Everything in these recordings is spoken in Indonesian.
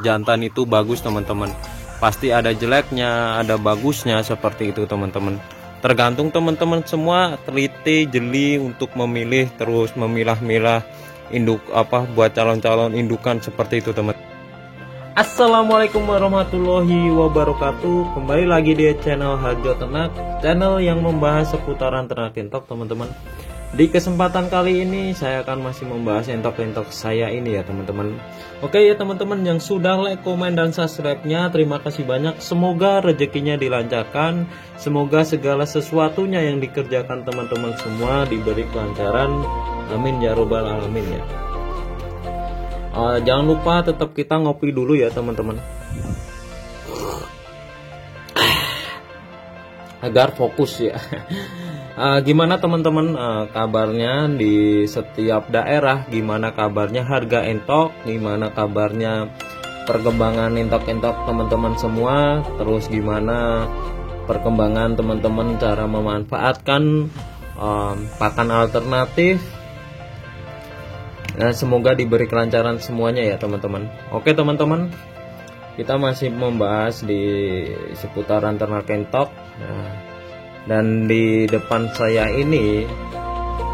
jantan itu bagus teman-teman. Pasti ada jeleknya, ada bagusnya, seperti itu teman-teman. Tergantung teman-teman semua teliti, jeli untuk memilih, terus memilah-milah induk buat calon-calon indukan seperti itu teman. Assalamualaikum warahmatullahi wabarakatuh. Kembali lagi di channel Harjo Ternak, channel yang membahas seputaran ternak entok teman-teman. Di kesempatan kali ini saya akan masih membahas entok-entok saya ini ya teman-teman. Oke ya teman-teman yang sudah like, komen, dan subscribe-nya, terima kasih banyak. Semoga rezekinya dilancarkan, semoga segala sesuatunya yang dikerjakan teman-teman semua diberi kelancaran. Amin ya robbal alamin ya. Jangan lupa tetap kita ngopi dulu ya teman-teman, agar fokus ya. Gimana teman-teman kabarnya di setiap daerah, gimana kabarnya harga entok, gimana kabarnya perkembangan entok-entok teman-teman semua, terus gimana perkembangan teman-teman cara memanfaatkan pakan alternatif. Nah, semoga diberi kelancaran semuanya ya teman-teman. Oke teman-teman, kita masih membahas di seputaran ternak entok. Dan di depan saya ini,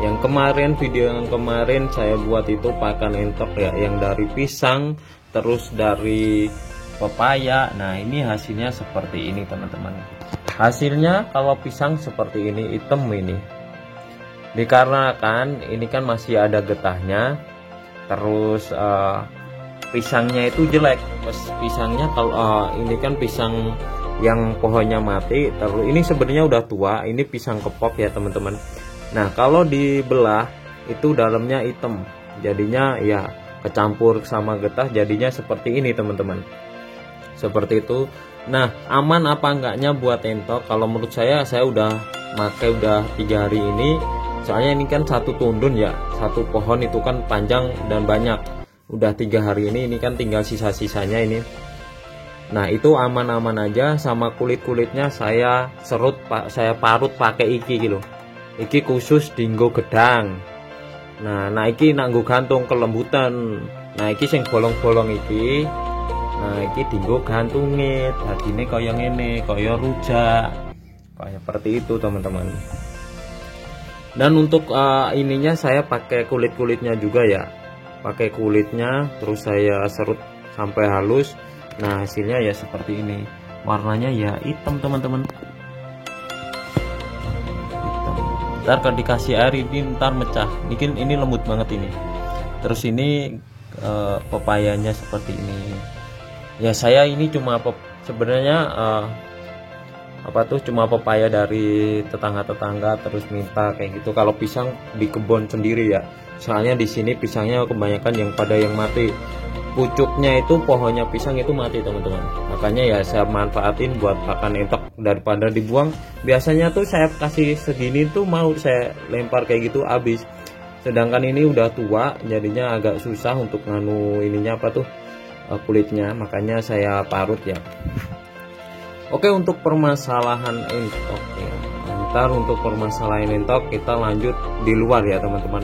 yang kemarin, video yang kemarin saya buat itu pakan entok ya, yang dari pisang terus dari pepaya. Nah ini hasilnya seperti ini teman-teman. Hasilnya kalau pisang seperti ini, hitam ini, dikarenakan ini kan masih ada getahnya, terus pisangnya itu jelek. Pas pisangnya kalau ini kan pisang yang pohonnya mati, terus ini sebenarnya udah tua, ini pisang kepok ya teman-teman. Nah kalau dibelah itu dalamnya hitam, jadinya ya kecampur sama getah, jadinya seperti ini teman-teman, seperti itu. Nah aman apa enggaknya buat entok? Kalau menurut saya udah pakai udah 3 hari ini, soalnya ini kan satu tundun ya, satu pohon itu kan panjang dan banyak. Udah 3 hari ini kan tinggal sisa-sisanya ini. Nah itu aman-aman aja. Sama kulit-kulitnya saya serut, saya parut pakai iki gitu. Iki khusus dinggo gedang. Nah iki nanggo gantung kelembutan. Nah iki sing bolong-bolong iki. Nah iki dinggo gantungnya. Dadine kaya ngene, kaya rujak, kayak seperti itu teman-teman. Dan untuk ininya saya pakai kulit-kulitnya juga ya, pakai kulitnya, terus saya serut sampai halus. Nah hasilnya ya seperti ini, warnanya ya hitam teman-teman, ntar kalau dikasih air ini ntar mecah. Ini lembut banget ini. Terus ini pepayanya seperti ini ya. Saya ini cuma sebenarnya cuma pepaya dari tetangga-tetangga, terus minta kayak gitu. Kalau pisang di kebun sendiri ya, soalnya di sini pisangnya kebanyakan yang mati. Pucuknya itu, pohonnya pisang itu mati teman-teman, makanya ya saya manfaatin buat pakan entok daripada dibuang. Biasanya tuh saya kasih segini tuh mau saya lempar kayak gitu habis, sedangkan ini udah tua jadinya agak susah untuk nganu ininya kulitnya, makanya saya parut ya. Oke, untuk permasalahan entok ya, ntar untuk permasalahan entok kita lanjut di luar ya teman-teman.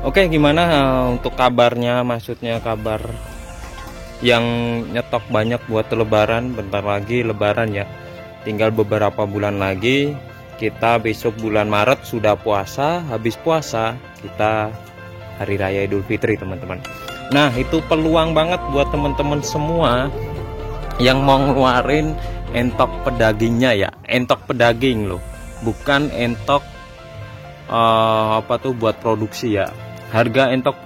Oke, gimana untuk kabarnya? Maksudnya kabar yang nyetok banyak buat lebaran. Bentar lagi lebaran ya, tinggal beberapa bulan lagi. Kita besok bulan Maret sudah puasa, habis puasa kita hari raya Idul Fitri teman-teman. Nah itu peluang banget buat teman-teman semua yang mau ngeluarin entok pedagingnya ya, entok pedaging loh, bukan entok buat produksi ya. Harga entok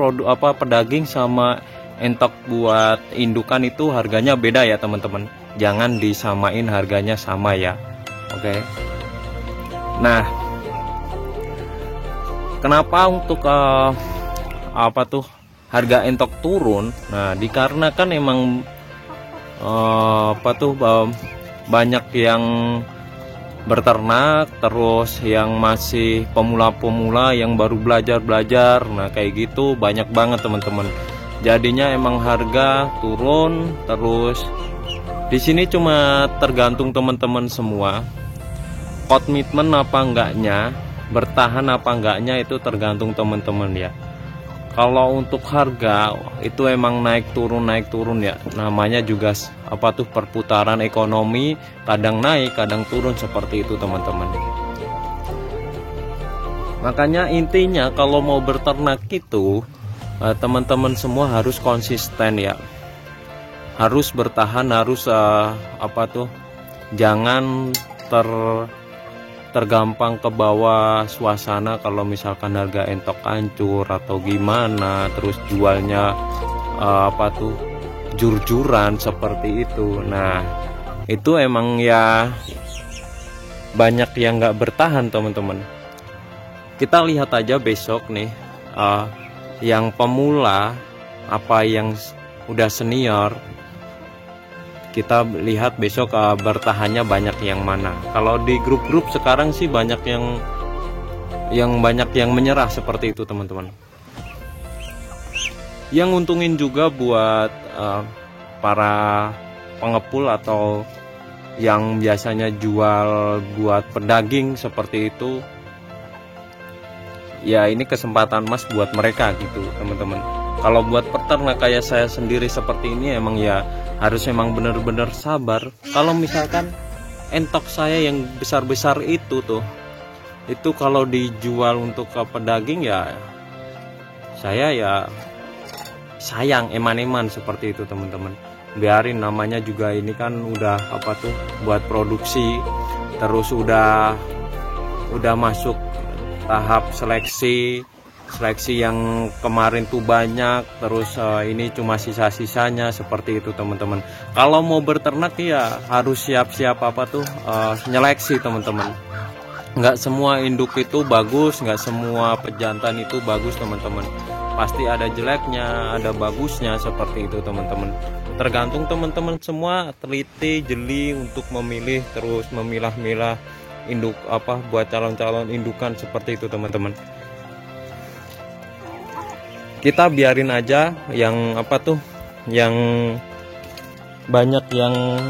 pedaging sama entok buat indukan itu harganya beda ya teman-teman. Jangan disamain harganya sama ya. Oke. Nah, kenapa untuk harga entok turun? Nah, dikarenakan emang banyak yang berternak, terus yang masih pemula-pemula yang baru belajar-belajar. Nah kayak gitu banyak banget teman-teman. Jadinya emang harga turun terus. Di sini cuma tergantung teman-teman semua. Komitmen apa enggaknya, bertahan apa enggaknya itu tergantung teman-teman ya. Kalau untuk harga itu emang naik turun ya. Namanya juga apa tuh, perputaran ekonomi, kadang naik kadang turun seperti itu teman-teman. Makanya intinya kalau mau berternak itu teman-teman semua harus konsisten ya. Harus bertahan, harus apa tuh, jangan tergampang ke bawah suasana kalau misalkan harga entok hancur atau gimana, terus jualnya apa tuh, jur-juran seperti itu. Nah itu emang ya banyak yang nggak bertahan teman-teman. Kita lihat aja besok nih, yang pemula apa yang udah senior, kita lihat besok bertahannya banyak yang mana. Kalau di grup-grup sekarang sih banyak yang menyerah seperti itu teman-teman. Yang untungin juga buat para pengepul atau yang biasanya jual buat pedaging seperti itu ya, ini kesempatan emas buat mereka gitu teman-teman. Kalau buat peternak kayak saya sendiri seperti ini emang ya harus emang bener-bener sabar. Kalau misalkan entok saya yang besar-besar itu tuh, itu kalau dijual untuk ke pedaging ya saya ya sayang, eman-eman seperti itu teman-teman. Biarin, namanya juga ini kan udah apa tuh, buat produksi, terus udah masuk tahap seleksi yang kemarin tuh banyak, terus ini cuma sisa-sisanya seperti itu teman-teman. Kalau mau berternak ya harus siap-siap apa tuh, nyeleksi teman-teman. Nggak semua induk itu bagus, nggak semua pejantan itu bagus teman-teman. Pasti ada jeleknya, ada bagusnya seperti itu teman-teman. Tergantung teman-teman semua teliti, jeli untuk memilih, terus memilah-milah induk apa buat calon-calon indukan seperti itu teman-teman. Kita biarin aja yang apa tuh, yang banyak yang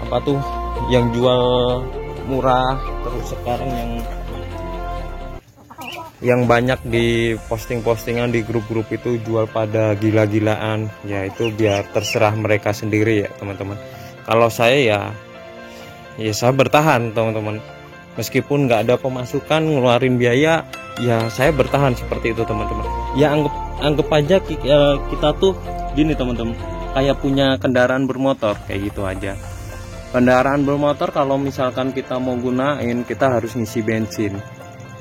apa tuh, yang jual murah, terus sekarang yang banyak di posting-postingan di grup-grup itu jual pada gila-gilaan ya, itu biar terserah mereka sendiri ya teman-teman. Kalau saya ya saya bertahan teman-teman, meskipun nggak ada pemasukan, ngeluarin biaya ya saya bertahan seperti itu teman-teman. Ya anggap aja kita tuh gini teman-teman, kayak punya kendaraan bermotor kayak gitu aja. Kendaraan bermotor kalau misalkan kita mau gunain, kita harus ngisi bensin.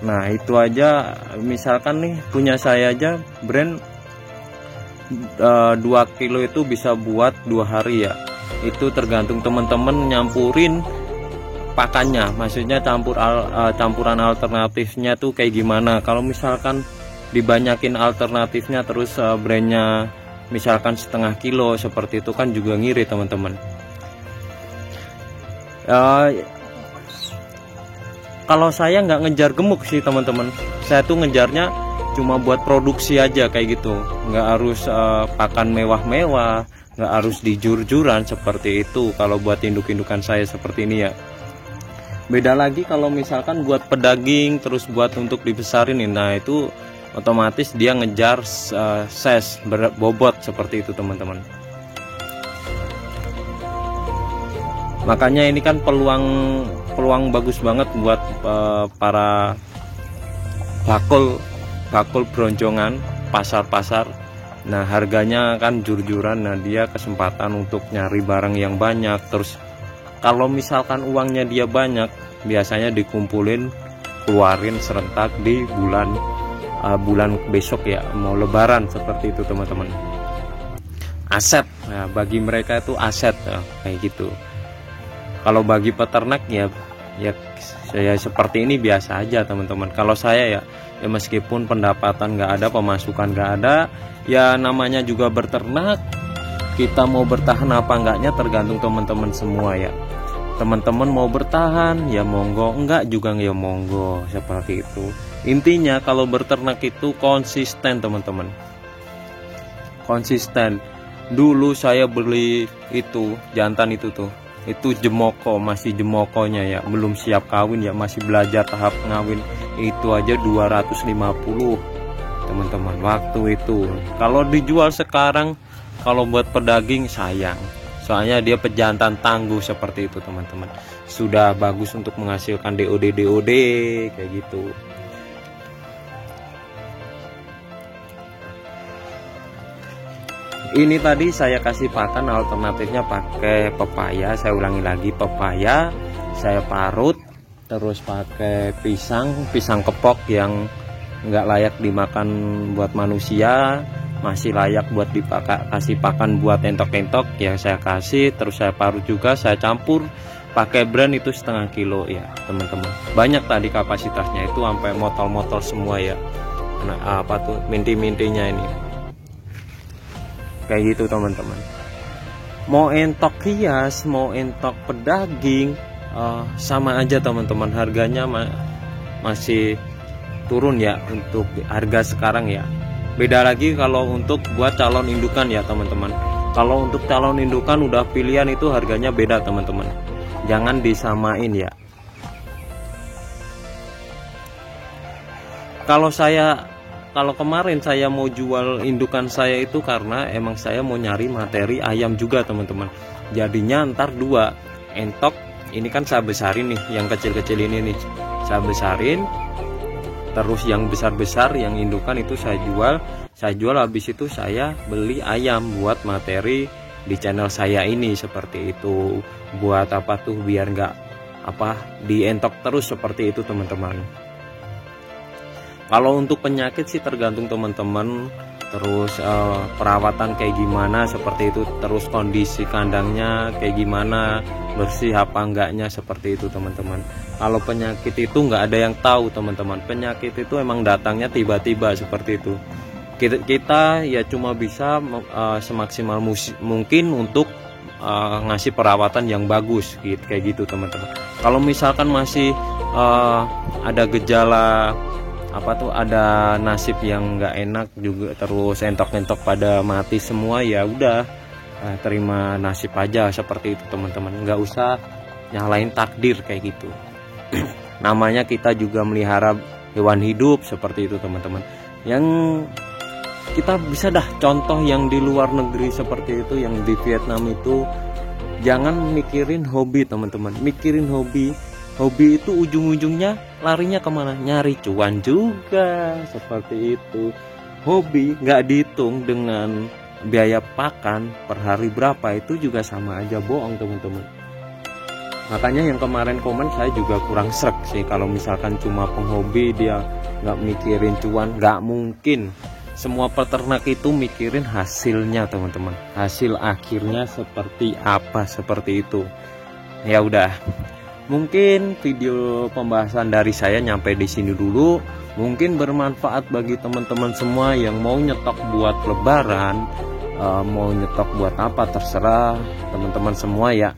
Nah itu aja, misalkan nih punya saya aja brand 2 kilo itu bisa buat 2 hari ya. Itu tergantung teman-teman nyampurin pakannya, maksudnya campuran alternatifnya tuh kayak gimana. Kalau misalkan dibanyakin alternatifnya terus brandnya misalkan 1/2 kilo seperti itu kan juga ngiri teman-teman. Kalau saya nggak ngejar gemuk sih teman-teman, saya tuh ngejarnya cuma buat produksi aja kayak gitu, nggak harus pakan mewah-mewah, nggak harus dijur-juran seperti itu. Kalau buat induk-indukan saya seperti ini ya. Beda lagi kalau misalkan buat pedaging terus buat untuk dibesarin, nah itu otomatis dia ngejar size bobot seperti itu teman-teman. Makanya ini kan peluang bagus banget buat para bakul broncongan, pasar-pasar. Nah harganya kan jur-juran, nah dia kesempatan untuk nyari barang yang banyak. Terus kalau misalkan uangnya dia banyak, biasanya dikumpulin, keluarin serentak di bulan besok ya, mau lebaran seperti itu teman-teman. Aset, nah bagi mereka itu aset kayak gitu. Kalau bagi peternak ya saya seperti ini biasa aja teman-teman. Kalau saya ya meskipun pendapatan nggak ada, pemasukan nggak ada, ya namanya juga berternak. Kita mau bertahan apa enggaknya tergantung teman-teman semua ya. teman-teman mau bertahan ya monggo, enggak juga ya monggo, seperti itu. Intinya kalau berternak itu konsisten teman-teman, konsisten. Dulu saya beli itu jantan itu jemoko, masih jemokonya ya, belum siap kawin ya, masih belajar tahap ngawin. Itu aja 250 teman-teman waktu itu. Kalau dijual sekarang, kalau buat pedaging sayang, soalnya dia pejantan tangguh seperti itu teman-teman. Sudah bagus untuk menghasilkan DOD kayak gitu. Ini tadi saya kasih pakan alternatifnya pakai pepaya. Saya ulangi lagi, pepaya saya parut, terus pakai pisang kepok yang nggak layak dimakan buat manusia, masih layak buat kasih pakan buat entok-entok ya, saya kasih. Terus saya parut juga, saya campur pakai brand itu setengah kilo ya teman-teman. Banyak tadi kapasitasnya itu, sampai motol-motol semua ya. Nah, apa tuh minti-mintinya ini kayak gitu teman-teman. Mau entok hias, mau entok pedaging, sama aja teman-teman, harganya masih turun ya untuk harga sekarang ya. Beda lagi kalau untuk buat calon indukan ya teman-teman. Kalau untuk calon indukan udah pilihan itu harganya beda teman-teman, jangan disamain ya. Kalau kemarin saya mau jual indukan saya itu karena emang saya mau nyari materi ayam juga teman-teman. Jadinya ntar dua entok, ini kan saya besarin nih, yang kecil-kecil ini nih saya besarin, terus yang besar-besar yang indukan itu saya jual, habis itu saya beli ayam buat materi di channel saya ini, seperti itu. Buat apa tuh, biar nggak dientok terus seperti itu teman-teman. Kalau untuk penyakit sih tergantung teman-teman, terus perawatan kayak gimana seperti itu, terus kondisi kandangnya kayak gimana, bersih apa enggaknya seperti itu teman-teman. Kalau penyakit itu nggak ada yang tahu teman-teman, penyakit itu emang datangnya tiba-tiba seperti itu. Kita ya cuma bisa semaksimal mungkin untuk ngasih perawatan yang bagus gitu, kayak gitu teman-teman. Kalau misalkan masih ada gejala ada nasib yang nggak enak juga, terus entok-entok pada mati semua, ya udah terima nasib aja seperti itu teman-teman, nggak usah nyalain takdir kayak gitu. Namanya kita juga melihara hewan hidup seperti itu teman-teman. Yang kita bisa contoh yang di luar negeri seperti itu, yang di Vietnam itu, jangan mikirin hobi teman-teman, mikirin hobi itu ujung-ujungnya larinya kemana? Nyari cuan juga, seperti itu. Hobi nggak dihitung dengan biaya pakan per hari berapa, itu juga sama aja bohong teman-teman. Makanya yang kemarin komen saya juga kurang srek sih, kalau misalkan cuma penghobi dia nggak mikirin cuan, nggak mungkin. Semua peternak itu mikirin hasilnya teman-teman, hasil akhirnya seperti apa, seperti itu. Ya udah, mungkin video pembahasan dari saya nyampe di sini dulu. Mungkin bermanfaat bagi teman-teman semua yang mau nyetok buat lebaran, mau nyetok buat apa terserah teman-teman semua ya.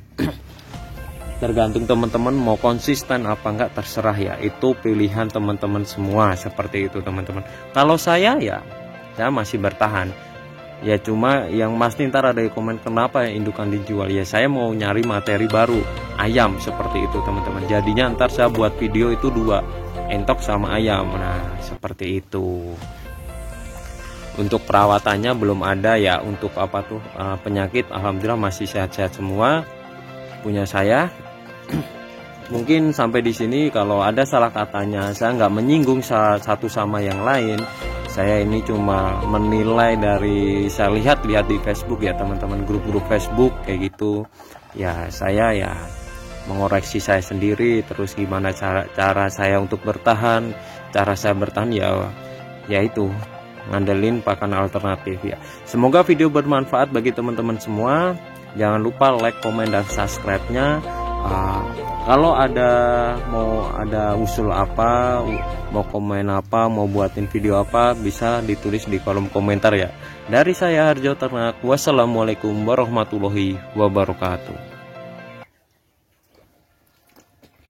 Tergantung teman-teman mau konsisten apa enggak, terserah ya, itu pilihan teman-teman semua, seperti itu teman-teman. Kalau saya ya, saya masih bertahan. Ya cuma yang pasti ntar ada komen kenapa indukan dijual, ya saya mau nyari materi baru ayam seperti itu teman-teman. Jadinya ntar saya buat video itu dua, entok sama ayam. Nah seperti itu. Untuk perawatannya belum ada ya, untuk penyakit alhamdulillah masih sehat-sehat semua punya saya. Mungkin sampai di sini, kalau ada salah katanya saya nggak menyinggung satu sama yang lain. Saya ini cuma menilai dari saya lihat di Facebook ya teman-teman, grup-grup Facebook kayak gitu ya. Saya ya mengoreksi saya sendiri, terus gimana cara saya untuk bertahan. Cara saya bertahan ya itu ngandelin pakan alternatif ya. Semoga video bermanfaat bagi teman-teman semua. Jangan lupa like, komen, dan subscribe-nya. Kalau mau ada usul apa, mau komen apa, mau buatin video apa, bisa ditulis di kolom komentar ya. Dari saya Harjo Ternak, wassalamualaikum warahmatullahi wabarakatuh.